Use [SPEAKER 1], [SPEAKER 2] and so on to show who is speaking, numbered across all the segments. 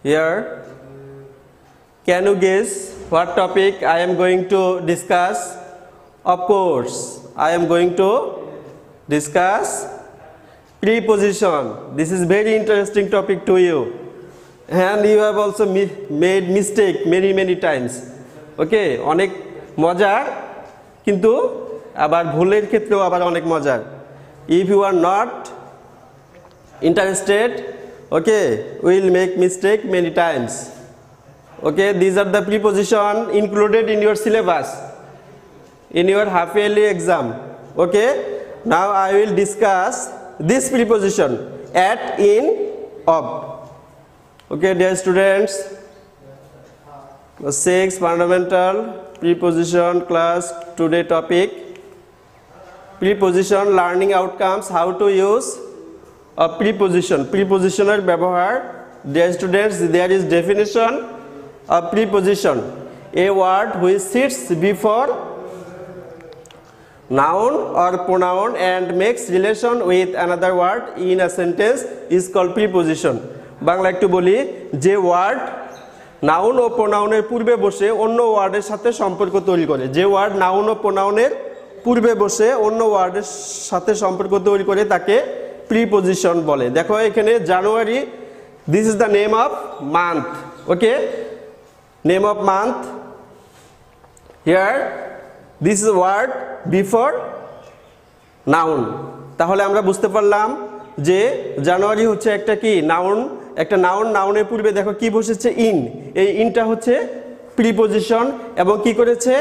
[SPEAKER 1] Here, can you guess what topic I am going to discuss? Of course, I am going to discuss preposition. This is very interesting topic to you, and you have also made mistake many times. Okay, অনেক মজার কিন্তু আবার ভুলের ক্ষেত্রেও আবার অনেক মজার. If you are not interested, okay, we will make mistake many times. Okay, these are the preposition included in your syllabus in your half yearly exam. Okay, now I will discuss this preposition at, in, of. Okay, dear students, 6 fundamental preposition class today topic, preposition learning outcomes, how to use a preposition. Prepositioner ব্যবহার. Dear students, there is definition of preposition: a word which sits before noun or pronoun and makes relation with another word in a sentence is called preposition. Bangla একটু বলি, যে word noun ও প্রোনাউনের পূর্বে বসে অন্য ওয়ার্ডের সাথে সম্পর্ক তৈরি করে, যে ওয়ার্ড নাউন ও প্রোনাউনের পূর্বে বসে অন্য ওয়ার্ডের সাথে সম্পর্ক তৈরি করে তাকে প্রিপোজিশন বলে. দেখো এখানে January, this is the name of month. Okay, name of month. Here this is word before noun. তাহলে আমরা বুঝতে পারলাম যে জানুয়ারি হচ্ছে একটা কি নাউন, একটা নাউন. নাউনের পূর্বে দেখো কি বসেছে, ইন. এই ইনটা হচ্ছে প্রিপোজিশন এবং কি করেছে,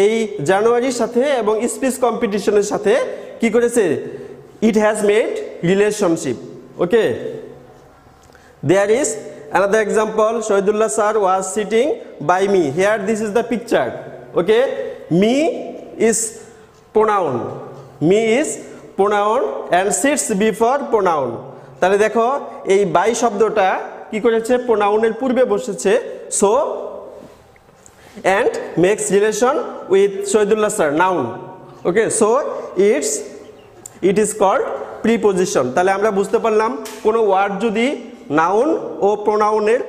[SPEAKER 1] এই জানুয়ারির সাথে এবং স্পিচ কম্পিটিশনের সাথে কি করেছে, it has made relationship. Okay, there is another example. Shahidullah sir was sitting by me. Here this is the picture. Okay, me is pronoun, me is pronoun and sits before pronoun. তাহলে দেখো এই by শব্দটা কি করেছে, প্রোনাউনের পূর্বে বসেছে, so and makes relation with Shahidullah sir, noun. Okay, so it is called preposition. তাহলে আমরা বুঝতে পারলাম কোনো ওয়ার্ড যদি নাউন ও প্রোনাউনের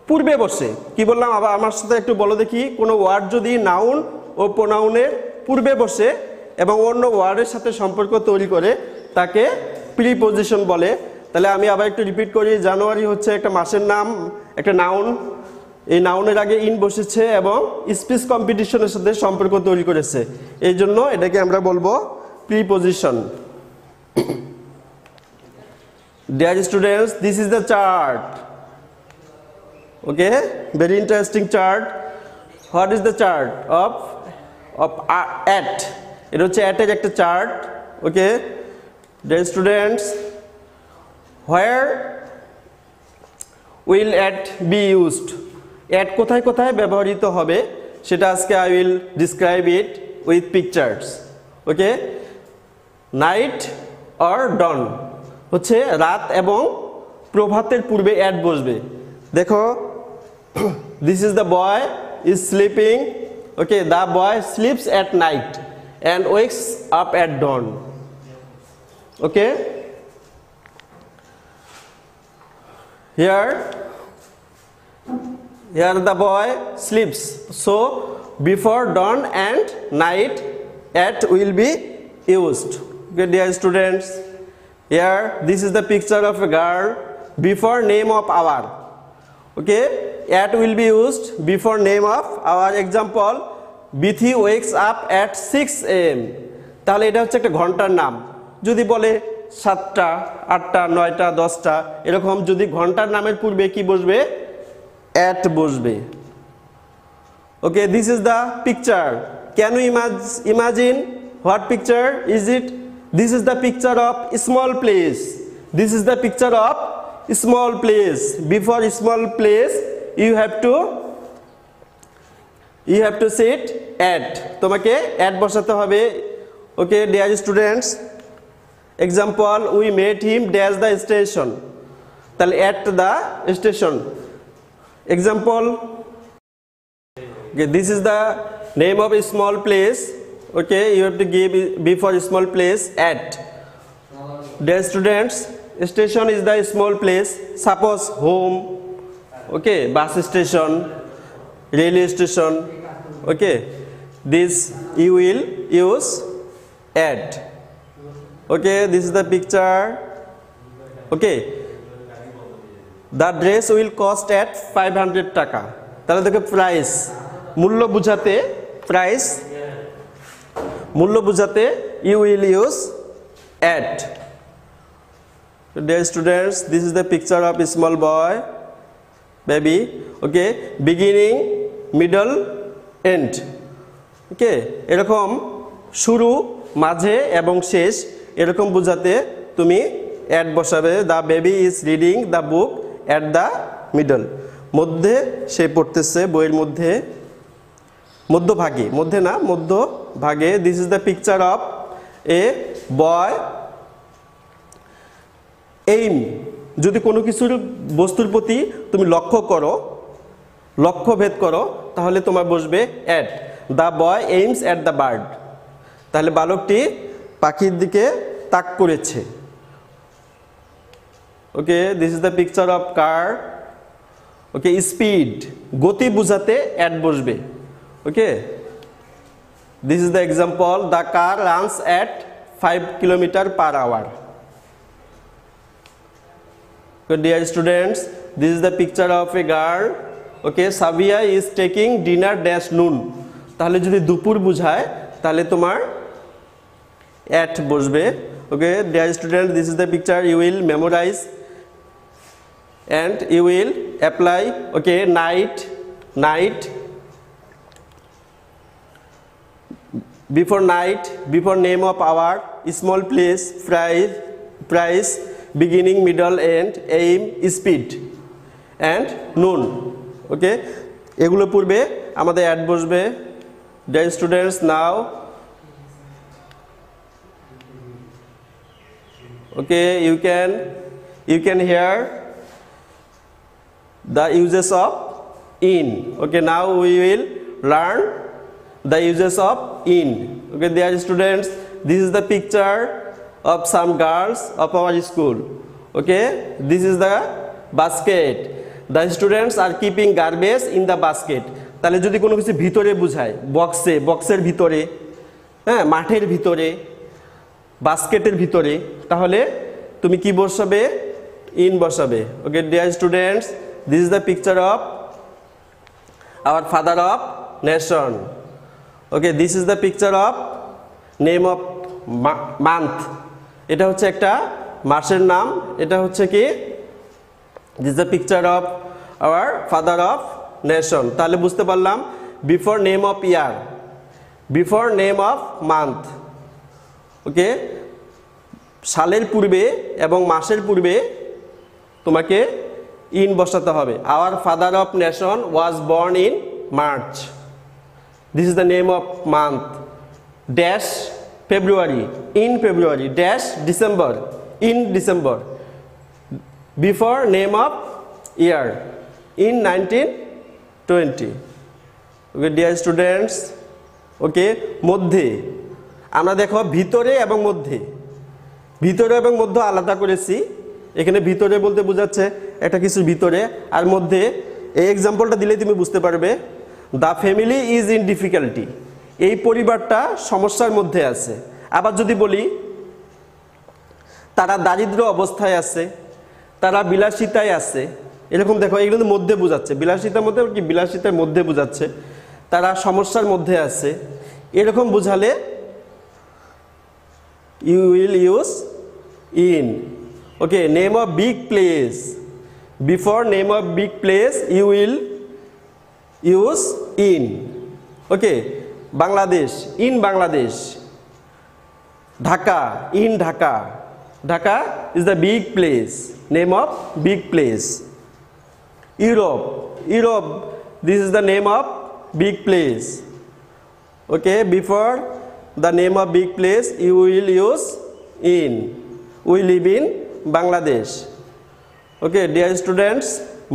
[SPEAKER 1] পূর্বে বসে, কি বললাম আবার আমার সাথে একটু বলো দেখি, কোনো ওয়ার্ড যদি নাউন ও প্রোনাউনের পূর্বে বসে এবং অন্য ওয়ার্ডের সাথে সম্পর্ক তৈরি করে তাকে প্রিপোজিশন বলে. তাহলে আমি আবার একটু রিপিট করি, জানুয়ারি হচ্ছে একটা মাসের নাম, একটা নাউন. এই নাউনের আগে ইন বসেছে এবং স্পিচ কম্পিটিশনের সাথে সম্পর্ক তৈরি করেছে, এই জন্য এটাকে আমরা বলবো preposition. Dear students, this is the chart. Okay, very interesting chart. What is the chart of at? এটা হচ্ছে at এর একটা chart. Okay, dear students, where will at be used? at কোথায় কোথায় ব্যবহৃত হবে সেটা আজকে I will describe it with pictures. Okay, night or dawn হচ্ছে রাত এবং প্রভাতের পূর্বে at বসবে. দেখো, this is the boy is sleeping. Okay, the boy sleeps at night and wakes up at dawn. Okay, here the boy sleeps, so before dawn and night at will be used. Okay, dear students, here this is the picture of a girl before name of hour. Okay, at will be used before name of hour. Example, Bithi wakes up at 6 am. তাহলে এটা হচ্ছে একটা ঘন্টার নাম. যদি বলে 7টা 8টা 9টা 10টা এরকম, যদি ঘন্টার নামের পূর্বে কি বসবে, at বসবে. Okay, this is the picture. Can you imagine what picture is it? This is the picture of small place. This is the picture of small place. Before small place you have to sit at. তোমাকে at বসাতে হবে. Okay, dear students, example, we met him dash the station. তাহলে at the station. Example, okay, this is the name of a small place. Okay, you have to give before small place at. Dear students, station is the small place. Suppose home. okay, bus station, railway station, okay, this you will use at. Okay, this is the picture. Okay, the dress will cost at 500 টাকা। তাহলে দেখো price, মূল্য বুঝাতে, price মূল্য বুঝাতে you will use at. Dear students, this is the picture of a small boy, baby. Okay, beginning, middle, end. Okay, এরকম শুরু, মাঝে এবং শেষ এরকম বুঝাতে তুমি at বসাবে। The baby is reading the book at the middle. মধ্যে সে পড়তেছে, বইয়ের মধ্যে, মধ্যভাগে, মধ্যে না, মধ্যভাগে। This is the picture of a boy. Aim, যদি কোনো কিছুর বস্তুর প্রতি তুমি লক্ষ্য করো, লক্ষ্য ভেদ করো, তাহলে তোমার বসবে at. The boy aims at the bird. তাহলে বালকটি পাখির দিকে তাক করেছে। Okay, this is the picture of car. Okay, speed, গতি বুঝাতে at বসবে। Okay, this is the example, the car runs at 5 km/h. So, dear students, this is the picture of a girl. Okay, Savia is taking dinner dash noon. তাহলে যদি দুপুর বুঝায় তাহলে তোমার at বসবে। Okay, dear students, this is the picture, you will memorize and you will apply. Okay, night, night, before night, before name of hour, small place, price, beginning, middle, end, aim, speed, and noon. Okay, এগুলো পূর্বে আমাদের at বসবে। Dear students, now okay, you can hear the uses of in. Okay, now we will learn the uses of in. Okay, dear students, this is the picture of some girls of our school. Okay, this is the basket. The students are keeping garbage in the basket. তাহলে যদি কোনো কিছু ভিতরে বুঝায়, বক্সে, বক্সের ভিতরে, হ্যাঁ, মাঠের ভিতরে, বাস্কেটের ভিতরে, তাহলে তুমি কি বসাবে? ইন বসাবে। Okay, dear students, this is the picture of our father of nation. Okay, this is the picture of name of month. এটা হচ্ছে একটা মাসের নাম। এটা হচ্ছে কি, this is the picture of our father of nation. তাহলে বুঝতে পারলাম, before name of year, before name of month. Okay, সালের পূর্বে এবং মাসের পূর্বে তোমাকে ইন বসাতে হবে। Our father of nation was born in March. This is the name of month. Dash February, in February, dash December, in December. Before name of year, in 1920। Okay, dear students, okay, মধ্যে আমরা দেখো ভিতরে এবং মধ্যে, ভিতরে এবং মধ্যে আলাদা করেছি। এখানে ভিতরে বলতে বোঝাচ্ছে একটা কিছুর ভিতরে, আর মধ্যে এই এক্সাম্পলটা দিলেই তুমি বুঝতে পারবে। The family is in difficulty, এই পরিবারটা সমস্যার মধ্যে আছে। আবার যদি বলি তারা দারিদ্র অবস্থায় আছে, তারা বিলাসিতায় আছে, এরকম দেখো, এগুলো কিন্তু মধ্যে বোঝাচ্ছে। বিলাসিতার মধ্যে কি, বিলাসিতার মধ্যে বোঝাচ্ছে। তারা সমস্যার মধ্যে আছে, এরকম বোঝালে you will use in. Okay, name of big place, before name of big place you will use in. Okay, Bangladesh, in Bangladesh. Dhaka, in Dhaka. Dhaka is the big place, name of big place. Europe, Europe, this is the name of big place. Okay, before the name of big place you will use in. We live in Bangladesh. Okay, dear students,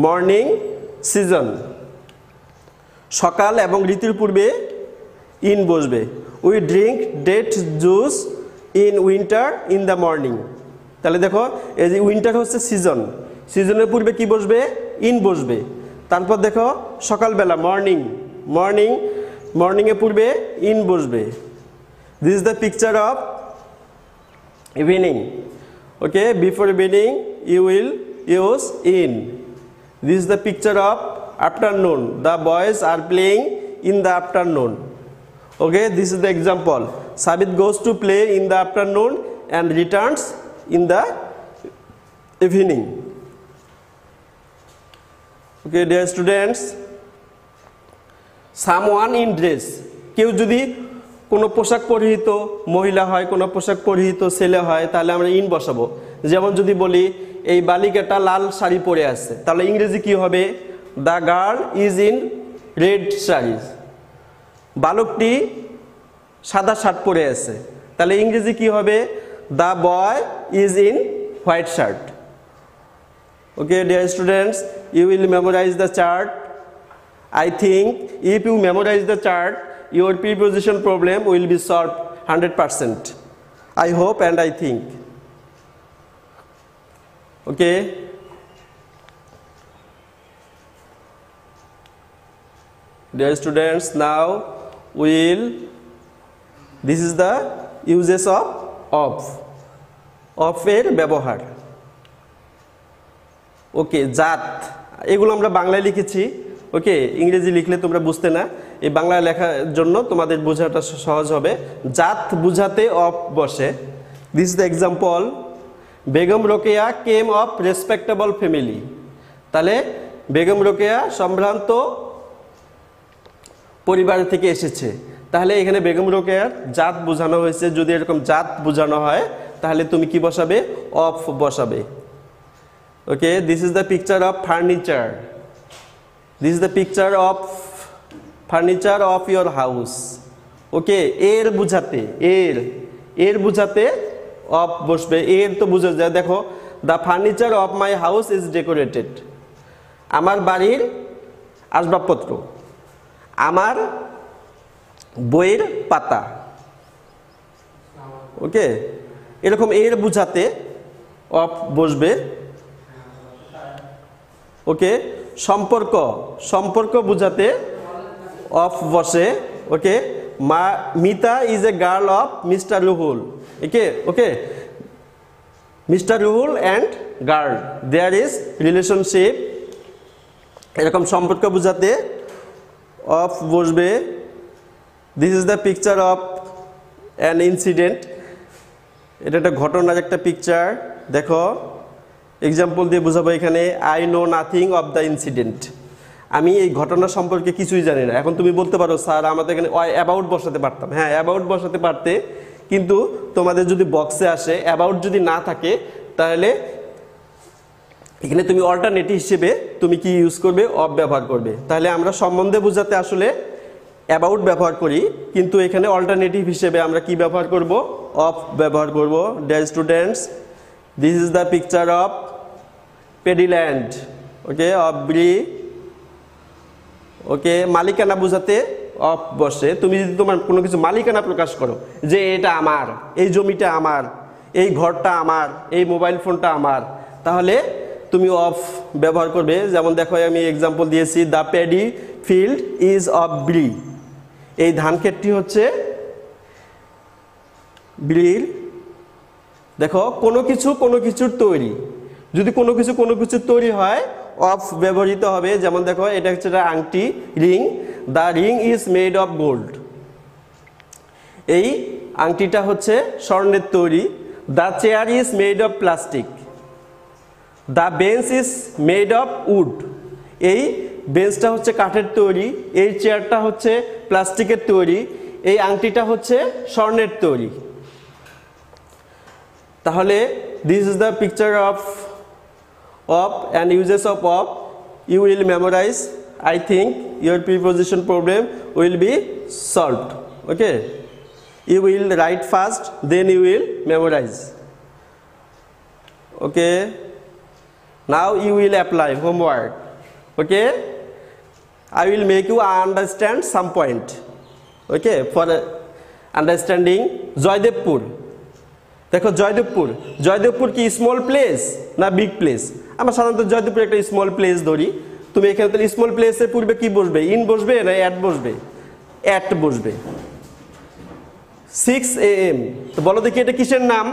[SPEAKER 1] morning season, সকাল এবং ঋতুর পূর্বে in বসবে। We drink date juice in winter in the morning. তাহলে দেখো, এই যে winter হচ্ছে সিজন, সিজনের পূর্বে কি বসবে? ইন বসবে। তারপর দেখো সকালবেলা মর্নিং মর্নিং মর্নিং এর পূর্বে ইন বসবে this is the picture of evening okay before evening you will use in this is the picture of afternoon the boys are playing in the afternoon okay this is the example Sabit goes to play in the afternoon and returns in the evening okay dear students someone in dress কেউ যদি কোনো পোশাক পরিহিত মহিলা হয় কোনো পোশাক পরিহিত ছেলে হয় তাহলে আমরা ইন বসাবো যেমন যদি বলি এই বালিকাটা লাল শাড়ি পরে আছে তাহলে ইংরেজি কি হবে The girl is in red sari বালকটি সাদা শার্ট পরে আছে তাহলে ইংরেজি কি হবে The boy is in white shirt okay dear students you will memorize the chart I think if you memorize the chart your preposition problem will be solved 100% I hope and I think okay dear students now will this is the uses of এর ব্যবহার ওকে জাত এগুলো আমরা বাংলায় লিখেছি ওকে ইংরেজি লিখলে তোমরা বুঝতে না এই বাংলা লেখার জন্য তোমাদের বোঝাটা সহজ হবে জাত বুঝাতে অফ বসে this is the example Begum Rokeya came of respectable family তাহলে বেগম রোকেয়া সম্ভ্রান্ত পরিবার থেকে এসেছে তাহলে এখানে বেগম রোকেয়ার জাত বোঝানো হয়েছে যদি এরকম জাত বোঝানো হয় তাহলে তুমি কি বসাবে অফ বসাবে ওকে this is the picture of furniture this is the picture of furniture of your house okay এর বুঝাতে এর বুঝাতে অফ বসবে এর তো বুঝা যায় দেখো the furniture of my house is decorated আমার বাড়ির আসবাবপত্র আমার বইয়ের পাতা ওকে এরকম এর বুঝাতে অফ বসবে ওকে সম্পর্ক সম্পর্ক বুঝাতে অফ বসে okay Mita is a girl of mister Ruhul okay okay mister Ruhul and girl there is relationship এরকম সম্পর্ক বুঝাতে অফ বসবে this is the picture of an incident এটা একটা ঘটনার একটা পিকচার দেখো এক্সাম্পল দিয়ে বোঝাবো এখানে I know nothing of the incident আমি এই ঘটনা সম্পর্কে কিছুই জানি না এখন তুমি বলতে পারো স্যার আমাদের এখানে অ্যাবাউট বসাতে পারতাম হ্যাঁ অ্যাবাউট বসাতে পারতে কিন্তু তোমাদের যদি বক্সে আসে অ্যাবাউট যদি না থাকে তাহলে এখানে তুমি অল্টারনেটিভ হিসেবে তুমি কি ইউজ করবে অফ ব্যবহার করবে তাহলে আমরা সম্বন্ধে বোঝাতে আসলে অ্যাবাউট ব্যবহার করি কিন্তু এখানে অল্টারনেটিভ হিসেবে আমরা কি ব্যবহার করব অফ ব্যবহার করব dear students this is the picture of paddy land okay of ব্রি ওকে মালিকানা বোঝাতে অফ বসে তুমি যদি তোমার কোনো কিছু মালিকানা প্রকাশ করো যে এটা আমার এই জমিটা আমার এই ঘরটা আমার এই মোবাইল ফোনটা আমার তাহলে তুমি অফ ব্যবহার করবে যেমন দেখো আমি এক্সাম্পল দিয়েছি the paddy field is of ব্রি এই ধান ক্ষেতটি হচ্ছে ব্রির দেখো কোনো কিছুর তৈরি যদি কোনো কিছুর তৈরি হয় অফ ব্যবহৃত হবে যেমন দেখো এটা হচ্ছে আংটি ring the ring is made of gold এই আংটিটা হচ্ছে স্বর্ণের তৈরি the chair is made of plastic the bench is made of wood এই বেঞ্চটা হচ্ছে কাঠের তৈরি এই চেয়ারটা হচ্ছে প্লাস্টিকের তৈরি এই আংটিটা হচ্ছে স্বর্ণের তৈরি তাহলে this is the picture of and uses of you will memorize I think your preposition problem will be solved okay you will write fast then you will memorize okay now you will apply homework okay I will make you understand some point okay for understanding Joydevpur দেখো জয়দেবপুর কি small place না big place আমরা সাধারণত জয়দেবপুর একটা small place ধরি তুমি এখানে তাহলে স্মল প্লেসের পূর্বে কি বসবে, ইন বসবে না অ্যাট বসবে, অ্যাট বসবে। 6 AM, তো বলো দেখি এটা কিসের নাম?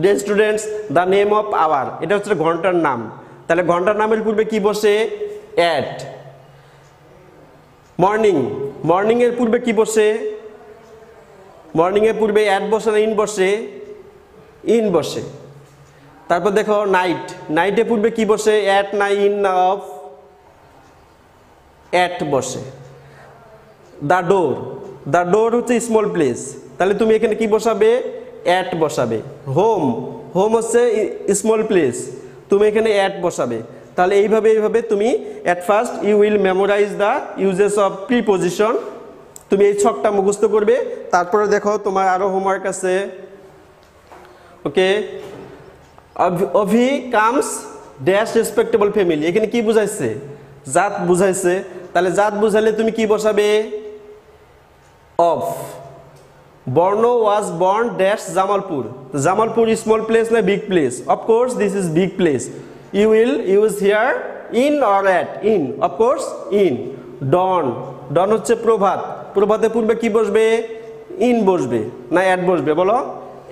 [SPEAKER 1] Dear students, the name of our, এটা হচ্ছে ঘন্টার নাম। তাহলে ঘন্টার নামের পূর্বে কি বসে? অ্যাট। মর্নিং, মর্নিং এর পূর্বে কি বসে? মর্নিং এর পূর্বে অ্যাট বসে না ইন বসে? ইন বসে। তারপর দেখো নাইট, নাইটের পূর্বে কি বসে? অ্যাট না ইন না অফ? অ্যাট বসে। দ্য ডোর, দ্য ডোর হচ্ছে স্মল প্লেস, তাহলে তুমি এখানে কি বসাবে? অ্যাট বসাবে। হোম, হোম হচ্ছে স্মল প্লেস, তুমি এখানে অ্যাট বসাবে। তাহলে এইভাবে তুমি at first you will memorize the uses of preposition. তুমি এই ছকটা মুখস্থ করবে। তারপরে দেখো তোমার আরো হোমওয়ার্ক আছে। ওকে, অভি কামস ড্যাশ রেসপেক্টেবল ফ্যামিলি, এখানে কি বুঝাইছে? জাত বুঝাইছে। তাহলে জাত বুঝাইলে তুমি কি বসাবে? অফ। বর্ণ was born dash Jamalpur, Jamalpur small place না big place? Of course this is big place. You will use here in or at? In, of course in. Dawn, dawn হচ্ছে প্রভাত, প্রভাতের পূর্বে কি বসবে? ইন বসবে না অ্যাট বসবে? বলো,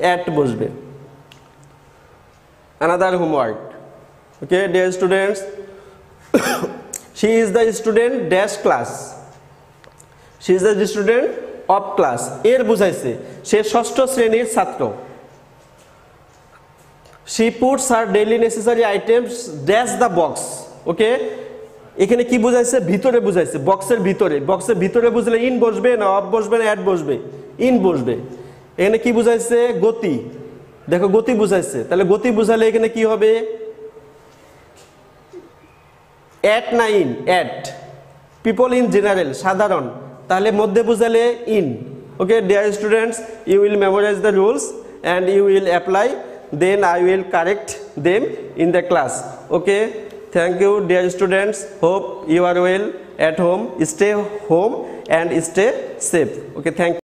[SPEAKER 1] অ্যাট বসবে। Another homework. Okay, dear students, she is the student dash class, she is the student of class, এর বুঝাইছে সে ষষ্ঠ শ্রেণীর ছাত্র। she puts her daily necessary items dash the box. ওকে, এখানে কি বুঝাইছে? ভিতরে বুঝাইছে, বক্সের ভিতরে। বক্সের ভিতরে বুঝলে ইন বসবে না অফ বসবে না অ্যাট বসবে? ইন বসবে। এখানে কি বুঝাইছে? গতি, দেখো গতি বুঝাইছে, তাহলে গতি বুঝালে এখানে কি হবে? অ্যাট না in? At. People in general, সাধারণ, তাহলে মধ্যে বুঝালে in. Okay dear students, you will memorize the rules and you will apply, then I will correct them in the class. Okay, thank you dear students, hope you are well at home, stay home and stay safe. Okay, thank you.